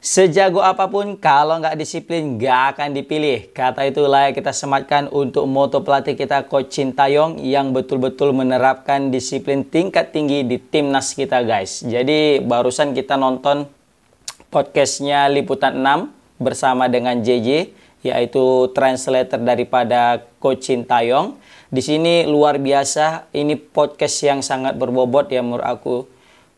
Sejago apapun, kalau nggak disiplin, nggak akan dipilih. Kata itu layak kita sematkan untuk moto pelatih kita, Coach Sintayong, yang betul-betul menerapkan disiplin tingkat tinggi di timnas kita, guys. Jadi, barusan kita nonton podcastnya Liputan 6 bersama dengan JJ, yaitu translator daripada Coach Sintayong. Di sini luar biasa, ini podcast yang sangat berbobot ya menurut aku.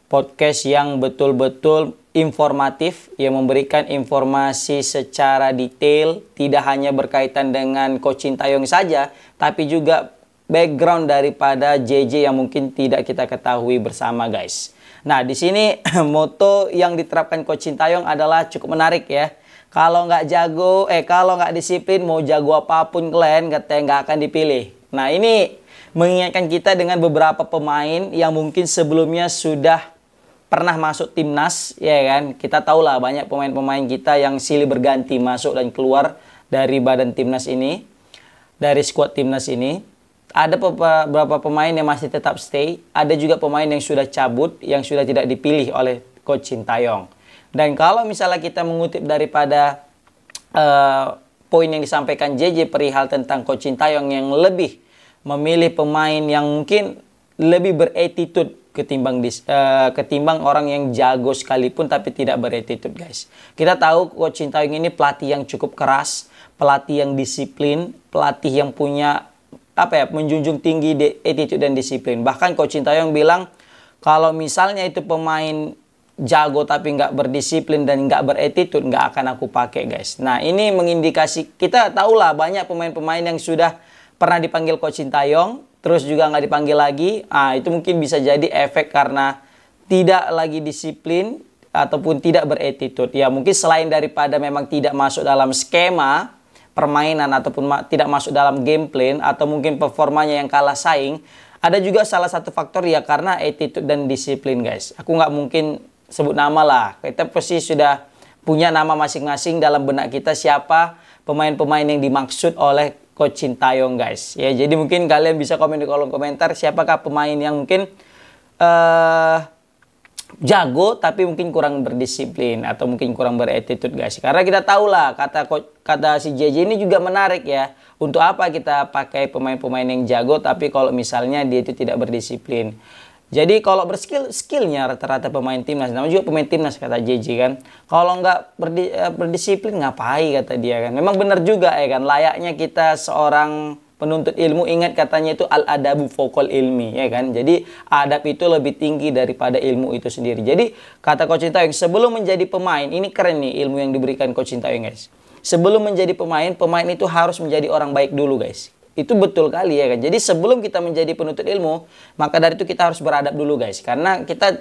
Podcast yang betul-betul informatif, yang memberikan informasi secara detail, tidak hanya berkaitan dengan Coach Sintayong saja, tapi juga background daripada JJ yang mungkin tidak kita ketahui bersama, guys. Nah, di sini moto yang diterapkan Coach Sintayong adalah cukup menarik ya. Kalau nggak disiplin, mau jago apapun kalian, katanya nggak akan dipilih. Nah, ini mengingatkan kita dengan beberapa pemain yang mungkin sebelumnya sudah pernah masuk timnas, ya kan? Kita tahu lah banyak pemain-pemain kita yang silih berganti masuk dan keluar dari badan timnas ini, dari skuad timnas ini. Ada beberapa pemain yang masih tetap stay, ada juga pemain yang sudah cabut, yang sudah tidak dipilih oleh Coach Sintayong. Dan kalau misalnya kita mengutip daripada poin yang disampaikan JJ perihal tentang Coach Sintayong yang lebih memilih pemain yang mungkin lebih beretitude ketimbang orang yang jago sekalipun tapi tidak beretitude, guys. Kita tahu Coach Sintayong ini pelatih yang cukup keras, pelatih yang disiplin, pelatih yang punya menjunjung tinggi attitude dan disiplin. Bahkan Coach Sintayong bilang kalau misalnya itu pemain jago tapi nggak berdisiplin dan nggak beretitude, nggak akan aku pakai, guys. Nah, ini mengindikasi, kita tahulah banyak pemain-pemain yang sudah pernah dipanggil Coach Sintayong, terus juga nggak dipanggil lagi. Itu mungkin bisa jadi efek karena tidak lagi disiplin ataupun tidak beretitude. Ya, mungkin selain daripada memang tidak masuk dalam skema permainan ataupun tidak masuk dalam game plan atau mungkin performanya yang kalah saing, ada juga salah satu faktor ya karena attitude dan disiplin, guys. Aku nggak mungkin sebut nama lah. Kita pasti sudah punya nama masing-masing dalam benak kita siapa pemain-pemain yang dimaksud oleh Coach Sintayong, guys. Ya, jadi mungkin kalian bisa komen di kolom komentar siapakah pemain yang mungkin jago tapi mungkin kurang berdisiplin atau mungkin kurang beretitude, guys. Karena kita tahu lah kata si JJ ini juga menarik ya. Untuk apa kita pakai pemain-pemain yang jago tapi kalau misalnya dia itu tidak berdisiplin. Jadi kalau skillnya rata-rata pemain timnas, namanya juga pemain timnas kata JJ kan. Kalau nggak berdisiplin ngapain kata dia kan. Memang benar juga ya kan. Layaknya kita seorang penuntut ilmu, ingat katanya itu al-adabu fokol ilmi ya kan. Jadi adab itu lebih tinggi daripada ilmu itu sendiri. Jadi kata Coach Sintayong sebelum menjadi pemain, ini keren nih ilmu yang diberikan Coach Sintayong, guys. Sebelum menjadi pemain itu harus menjadi orang baik dulu, guys. Itu betul kali ya kan. Jadi sebelum kita menjadi penuntut ilmu, maka dari itu kita harus beradab dulu, guys. Karena kita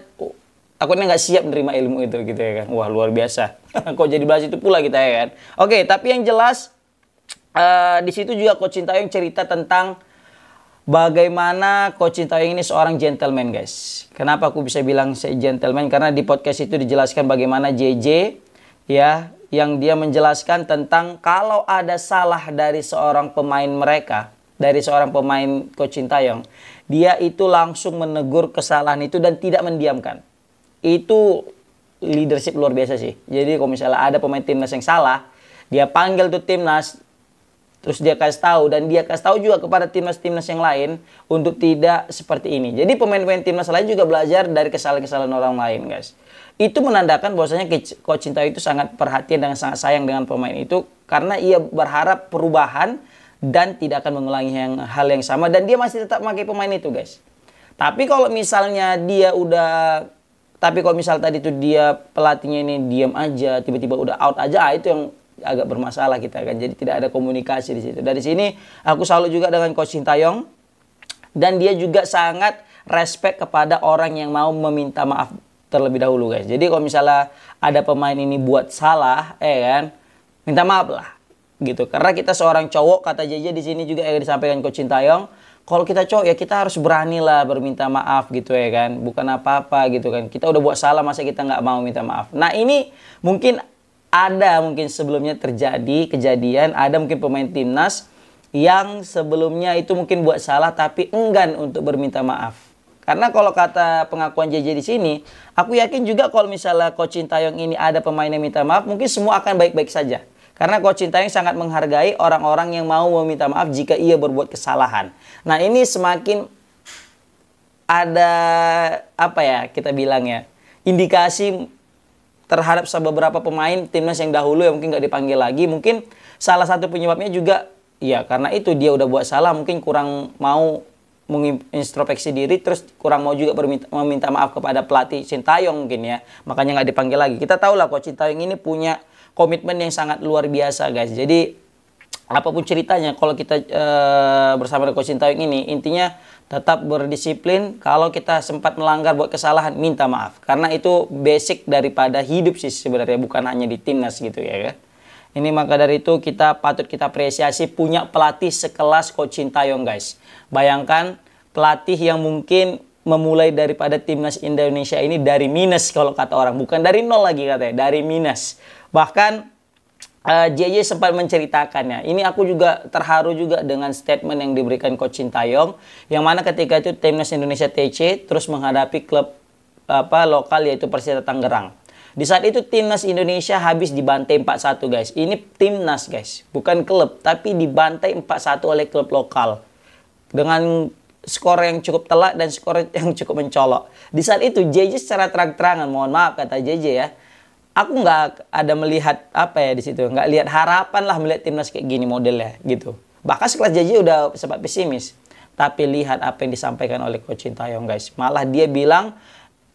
takutnya nggak siap menerima ilmu itu gitu ya kan. Wah, luar biasa. Kok jadi bahas itu pula kita ya kan. Oke, tapi yang jelas di situ juga Coach Sintayong cerita tentang bagaimana Coach Sintayong ini seorang gentleman, guys. Kenapa aku bisa bilang gentleman? Karena di podcast itu dijelaskan bagaimana JJ ya, yang dia menjelaskan tentang kalau ada salah dari seorang pemain mereka, dari seorang pemain Coach Sintayong, dia itu langsung menegur kesalahan itu dan tidak mendiamkan. Itu leadership luar biasa sih. Jadi kalau misalnya ada pemain timnas yang salah, dia panggil tuh timnas, terus dia kasih tahu, dan dia kasih tahu juga kepada timnas-timnas yang lain untuk tidak seperti ini. Jadi pemain-pemain timnas lain juga belajar dari kesalahan-kesalahan orang lain, guys. Itu menandakan bahwasanya Coach Sintayong itu sangat perhatian dan sangat sayang dengan pemain itu karena ia berharap perubahan dan tidak akan mengulangi hal yang sama dan dia masih tetap memakai pemain itu, guys. Tapi kalau misalnya tadi itu dia pelatihnya ini diam aja, tiba-tiba udah out aja, itu yang agak bermasalah kita kan. Jadi tidak ada komunikasi di situ. Dari sini aku salut juga dengan Coach Sintayong dan dia juga sangat respect kepada orang yang mau meminta maaf terlebih dahulu, guys. Jadi kalau misalnya ada pemain ini buat salah, kan, minta maaf lah, gitu. Karena kita seorang cowok, kata JJ di sini juga yang disampaikan Coach Sintayong, kalau kita cowok ya kita harus berani lah berminta maaf gitu ya kan, bukan apa-apa gitu kan. Kita udah buat salah masa kita nggak mau minta maaf. Nah ini mungkin sebelumnya terjadi kejadian, ada mungkin pemain timnas yang sebelumnya itu mungkin buat salah tapi enggan untuk berminta maaf. Karena kalau kata pengakuan JJ di sini, aku yakin juga kalau misalnya Coach Sintayong ini ada pemain yang minta maaf, mungkin semua akan baik-baik saja. Karena Coach Sintayong sangat menghargai orang-orang yang mau meminta maaf jika ia berbuat kesalahan. Nah, ini semakin ada apa ya kita bilang ya, indikasi terhadap beberapa pemain timnas yang dahulu yang mungkin nggak dipanggil lagi. Mungkin salah satu penyebabnya juga ya karena itu dia udah buat salah, mungkin kurang mau mengintrospeksi diri, terus kurang mau juga meminta maaf kepada pelatih Sintayong mungkin ya, makanya nggak dipanggil lagi. Kita tahu lah Coach Sintayong ini punya komitmen yang sangat luar biasa guys. Jadi apapun ceritanya, kalau kita bersama dengan Coach Sintayong ini, intinya tetap berdisiplin. Kalau kita sempat melanggar buat kesalahan, minta maaf, karena itu basic daripada hidup sih sebenarnya, bukan hanya di timnas gitu ya kan. Ini maka dari itu kita patut kita apresiasi punya pelatih sekelas Coach Sintayong guys. Bayangkan pelatih yang mungkin memulai daripada timnas Indonesia ini dari minus kalau kata orang. Bukan dari nol lagi katanya, dari minus. Bahkan JJ sempat menceritakannya. Ini aku juga terharu juga dengan statement yang diberikan Coach Sintayong. Yang mana ketika itu timnas Indonesia TC terus menghadapi klub lokal yaitu Persita Tangerang. Di saat itu timnas Indonesia habis dibantai 4-1 guys. Ini timnas guys, bukan klub, tapi dibantai 4-1 oleh klub lokal. Dengan skor yang cukup telak dan skor yang cukup mencolok. Di saat itu JJ secara terang-terangan, mohon maaf kata JJ ya, aku nggak ada melihat apa ya di situ, nggak lihat harapan lah melihat timnas kayak gini modelnya gitu. Bahkan sekelas JJ udah sempat pesimis. Tapi lihat apa yang disampaikan oleh Coach Sintayong guys. Malah dia bilang,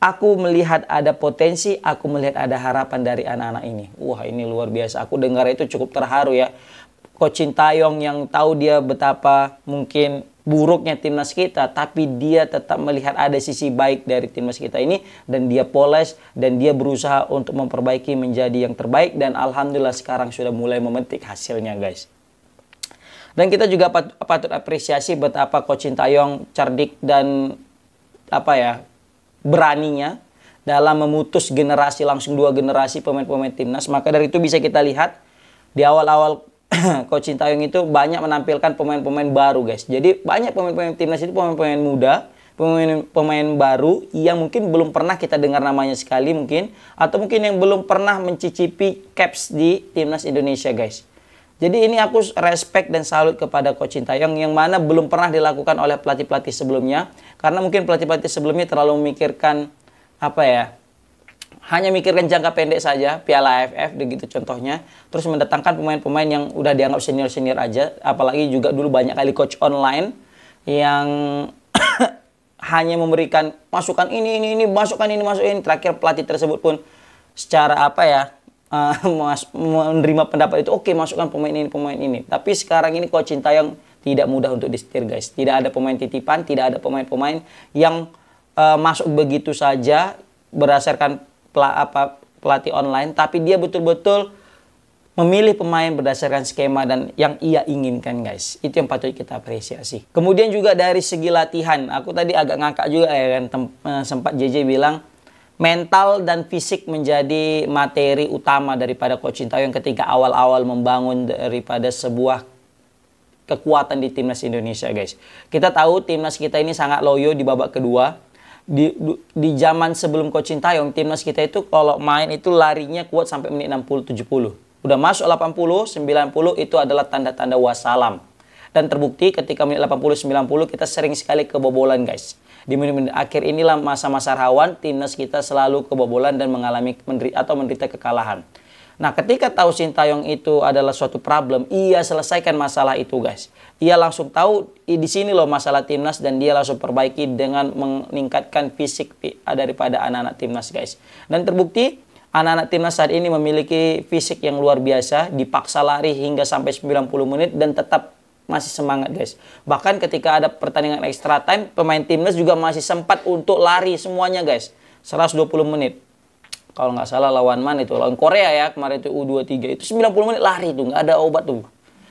aku melihat ada potensi, aku melihat ada harapan dari anak-anak ini. Wah, ini luar biasa. Aku dengar itu cukup terharu ya. Coach Sintayong yang tahu dia betapa mungkin buruknya timnas kita, tapi dia tetap melihat ada sisi baik dari timnas kita ini, dan dia poles, dan dia berusaha untuk memperbaiki menjadi yang terbaik, dan alhamdulillah sekarang sudah mulai memetik hasilnya guys. Dan kita juga patut apresiasi betapa Coach Sintayong cerdik dan beraninya dalam memutus generasi, langsung 2 generasi pemain-pemain timnas. Maka dari itu bisa kita lihat di awal-awal Coach Sintayong itu banyak menampilkan pemain-pemain baru guys. Jadi banyak pemain-pemain timnas itu pemain-pemain muda, pemain baru yang mungkin belum pernah kita dengar namanya sekali mungkin, atau mungkin yang belum pernah mencicipi caps di timnas Indonesia guys. Jadi ini aku respect dan salut kepada Coach Sintayong yang mana belum pernah dilakukan oleh pelatih-pelatih sebelumnya. Karena mungkin pelatih-pelatih sebelumnya terlalu memikirkan hanya mikirkan jangka pendek saja, Piala AFF begitu contohnya. Terus mendatangkan pemain-pemain yang udah dianggap senior-senior aja. Apalagi juga dulu banyak kali coach online yang hanya memberikan masukan ini, masukan ini. Terakhir pelatih tersebut pun secara menerima pendapat itu, oke, masukkan pemain ini. Tapi sekarang ini Coach Sintayong tidak mudah untuk disetir guys. Tidak ada pemain titipan, tidak ada pemain-pemain yang masuk begitu saja berdasarkan pelatih online, tapi dia betul-betul memilih pemain berdasarkan skema dan yang ia inginkan guys. Itu yang patut kita apresiasi. Kemudian juga dari segi latihan, aku tadi agak ngakak juga ya kan, sempat JJ bilang mental dan fisik menjadi materi utama daripada Coach Sintayong ketika awal-awal membangun daripada sebuah kekuatan di timnas Indonesia guys. Kita tahu timnas kita ini sangat loyo di babak kedua. Di zaman sebelum Coach Sintayong, timnas kita itu kalau main itu larinya kuat sampai menit 60-70. Udah masuk 80-90 itu adalah tanda-tanda wassalam. Dan terbukti ketika menit 80-90 kita sering sekali kebobolan guys. Di menit-menit akhir inilah masa-masa rawan timnas kita selalu kebobolan dan mengalami menderita kekalahan. Nah, ketika tahu Sintayong itu adalah suatu problem, ia selesaikan masalah itu guys. Ia langsung tahu di sini loh masalah timnas, dan dia langsung perbaiki dengan meningkatkan fisik daripada anak-anak timnas guys. Dan terbukti anak-anak timnas saat ini memiliki fisik yang luar biasa, dipaksa lari hingga sampai 90 menit dan tetap masih semangat guys. Bahkan ketika ada pertandingan extra time, pemain timnas juga masih sempat untuk lari semuanya guys. 120 menit. Kalau nggak salah lawan mana itu? Lawan Korea ya, kemarin itu U23. Itu 90 menit lari tuh, nggak ada obat tuh.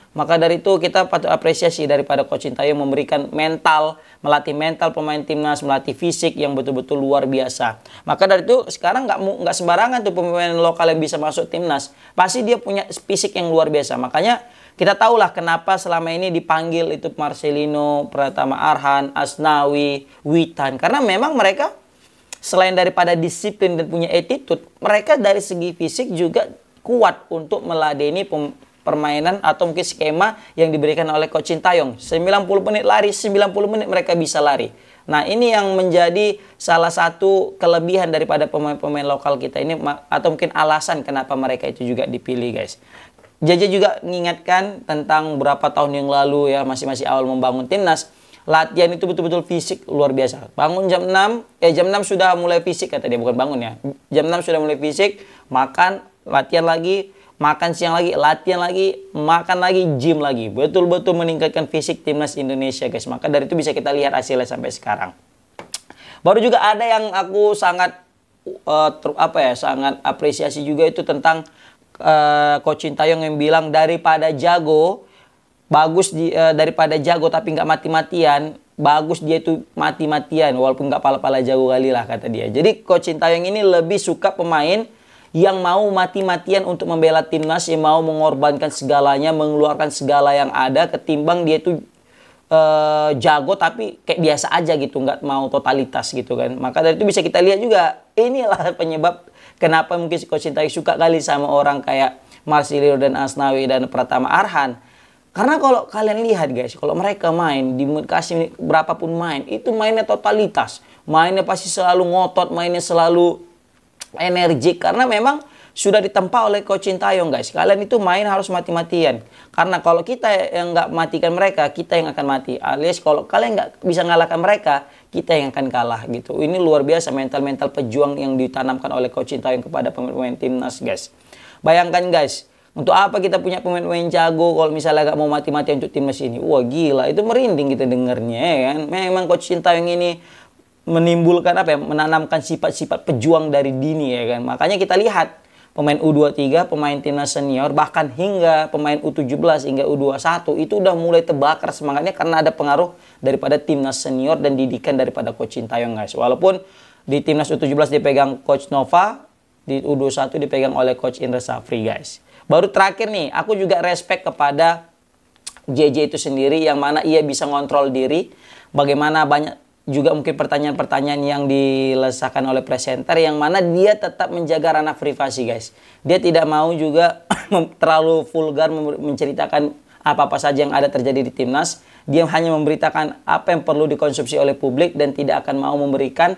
Maka dari itu kita patut apresiasi daripada Coach Sintayong memberikan mental, melatih mental pemain timnas, melatih fisik yang betul-betul luar biasa. Maka dari itu sekarang nggak sembarangan tuh pemain lokal yang bisa masuk timnas. Pasti dia punya fisik yang luar biasa. Makanya kita tahulah kenapa selama ini dipanggil itu Marcelino, Pratama Arhan, Asnawi, Witan. Karena memang mereka selain daripada disiplin dan punya attitude, mereka dari segi fisik juga kuat untuk meladeni permainan atau mungkin skema yang diberikan oleh Coach Sintayong. 90 menit lari, 90 menit mereka bisa lari. Nah, ini yang menjadi salah satu kelebihan daripada pemain-pemain lokal kita ini, atau mungkin alasan kenapa mereka itu juga dipilih, guys. JJ juga mengingatkan tentang berapa tahun yang lalu ya, masih awal membangun timnas. Latihan itu betul-betul fisik luar biasa. Bangun jam 6 sudah mulai fisik, kata dia, bukan bangun ya. Jam 6 sudah mulai fisik, makan, latihan lagi, makan siang lagi, latihan lagi, makan lagi, gym lagi. Betul-betul meningkatkan fisik timnas Indonesia, guys. Maka dari itu bisa kita lihat hasilnya sampai sekarang. Baru juga ada yang aku sangat sangat apresiasi juga itu tentang Coach Sintayong yang bilang daripada jago tapi nggak mati-matian, bagus dia itu mati-matian walaupun nggak pala-pala jago kali lah, kata dia. Jadi Coach Sintayong ini lebih suka pemain yang mau mati-matian untuk membela timnas, yang mau mengorbankan segalanya, mengeluarkan segala yang ada, ketimbang dia itu jago tapi kayak biasa aja gitu, nggak mau totalitas gitu kan. Maka dari itu bisa kita lihat juga, inilah penyebab kenapa mungkin Coach Sintayong suka kali sama orang kayak Marcelino dan Asnawi dan Pratama Arhan. Karena kalau kalian lihat, guys, kalau mereka main, dikasih berapapun main, itu mainnya totalitas. Mainnya pasti selalu ngotot, mainnya selalu energik, karena memang sudah ditempa oleh Coach Sintayong, guys. Kalian itu main harus mati-matian. Karena kalau kita yang nggak matikan mereka, kita yang akan mati. Alias kalau kalian nggak bisa ngalahkan mereka, kita yang akan kalah gitu. Ini luar biasa mental-mental pejuang yang ditanamkan oleh Coach Sintayong kepada pemain-pemain timnas, guys. Bayangkan, guys, untuk apa kita punya pemain-pemain jago kalau misalnya nggak mau mati-matian untuk timnas ini? Wah, gila, itu merinding kita dengarnya, ya kan? Memang Coach Sintayong ini menimbulkan menanamkan sifat-sifat pejuang dari dini, ya kan. Makanya kita lihat pemain U23, pemain timnas senior, bahkan hingga pemain U17 hingga U21 itu udah mulai terbakar semangatnya karena ada pengaruh daripada timnas senior dan didikan daripada Coach Sintayong, guys. Walaupun di timnas U17 dipegang Coach Nova, di U21 dipegang oleh Coach Indra Safri, guys. Baru terakhir nih, aku juga respect kepada JJ itu sendiri, yang mana ia bisa ngontrol diri. Bagaimana banyak juga mungkin pertanyaan-pertanyaan yang dilesahkan oleh presenter, yang mana dia tetap menjaga ranah privasi, guys. Dia tidak mau juga terlalu vulgar menceritakan apa-apa saja yang ada terjadi di timnas. Dia hanya memberitakan apa yang perlu dikonsumsi oleh publik dan tidak akan mau memberikan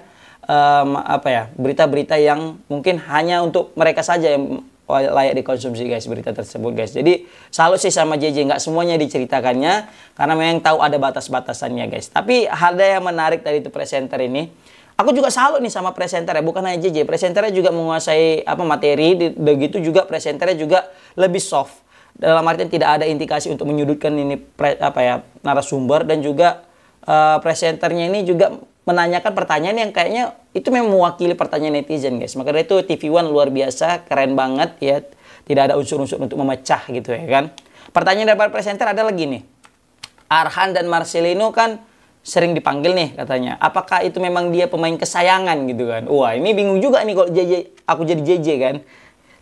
berita-berita yang mungkin hanya untuk mereka saja yang layak dikonsumsi, guys, berita tersebut, guys. Jadi salut sih sama JJ, nggak semuanya diceritakannya karena memang tahu ada batas-batasannya, guys. Tapi ada yang menarik dari itu presenter ini. Aku juga salut nih sama presenter ya, bukan hanya JJ. Presenternya juga menguasai materi, begitu juga presenternya juga lebih soft. Dalam artian tidak ada indikasi untuk menyudutkan ini narasumber, dan juga presenternya ini juga menanyakan pertanyaan yang kayaknya itu memang mewakili pertanyaan netizen, guys. Maka dari itu TV One luar biasa, keren banget ya. Tidak ada unsur-unsur untuk memecah gitu, ya kan. Pertanyaan dari presenter ada lagi nih. Arhan dan Marcelino kan sering dipanggil nih katanya. Apakah itu memang dia pemain kesayangan gitu kan. Wah, ini bingung juga nih kalau aku jadi JJ kan.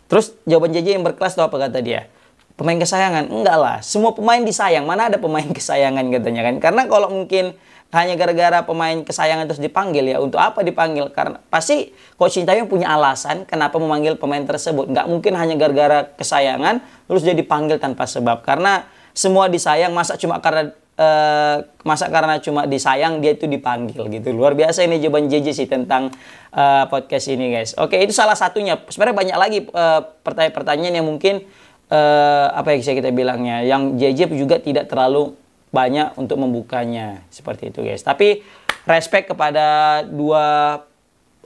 Terus jawaban JJ yang berkelas tuh apa kata dia? Pemain kesayangan? Enggak lah, semua pemain disayang. Mana ada pemain kesayangan katanya kan. Karena kalau mungkin hanya gara-gara pemain kesayangan terus dipanggil, ya untuk apa dipanggil? Karena pasti Coach Sintayong punya alasan kenapa memanggil pemain tersebut. Nggak mungkin hanya gara-gara kesayangan terus dia dipanggil tanpa sebab. Karena semua disayang, masa karena cuma disayang dia itu dipanggil gitu. Luar biasa ini jawaban JJ sih tentang podcast ini, guys. Oke, itu salah satunya. Sebenarnya banyak lagi pertanyaan-pertanyaan yang mungkin yang bisa kita bilangnya, yang JJ juga tidak terlalu banyak untuk membukanya, seperti itu, guys. Tapi respect kepada dua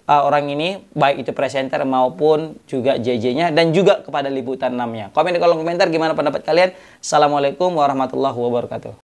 orang ini, baik itu presenter maupun juga JJ-nya, dan juga kepada liputan 6-nya. Komen di kolom komentar gimana pendapat kalian. Assalamualaikum warahmatullahi wabarakatuh.